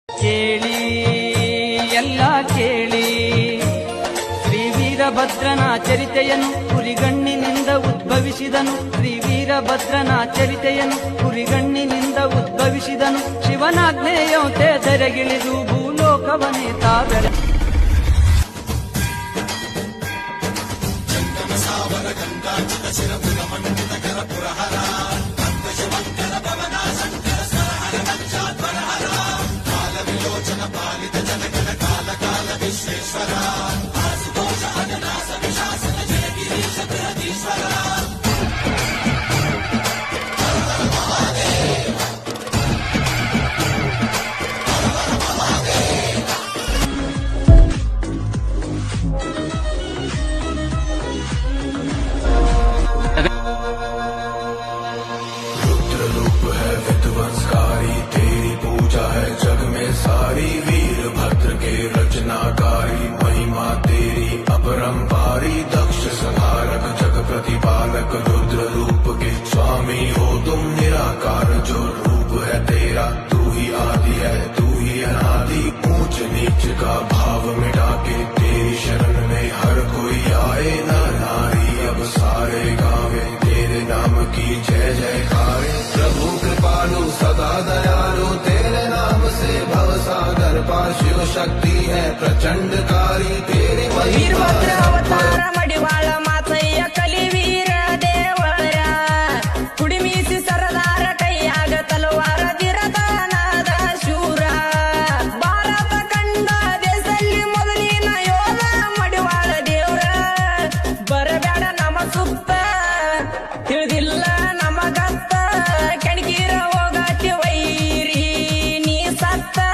ಕೇಳಿ ಎಲ್ಲ ಕೇಳಿ ಶ್ರೀ ವೀರಭದ್ರನ ಚರಿತೆಯನ್ನು ಹುಲಿಗಣ್ಣಿನಿಂದ ಉದ್ಭವಿಸಿದನು. ಶ್ರೀ ವೀರಭದ್ರನ ಚರಿತೆಯನ್ನು ಹುಲಿಗಣ್ಣಿನಿಂದ ಉದ್ಭವಿಸಿದನು. ಶಿವನಾಜ್ಞೆಯಂತೆ ಧರೆಗಿಳಿದು ಭೂಲೋಕವನೇ ತಾವೆಳೆ सारी वीरभद्र के रचनाकारी महिमा तेरी अपरंपारी. दक्ष संहारक जग प्रतिपालक रुद्र रूप के स्वामी हो तुम निराकार. जो रूप है तेरा तू ही आदि है तू ही अनादि. ऊंच नीच का भाव मिटा के तेरी शरण में हर कोई आए. नर नारी अब सारे गावे तेरे नाम की जय जयकारे. प्रभु कृपालु सदा दयालु तेरे नाम से भवसागर पार. शिव शक्ति है प्रचंडकारी तेरी वीरभद्र अवतार मडिवाळ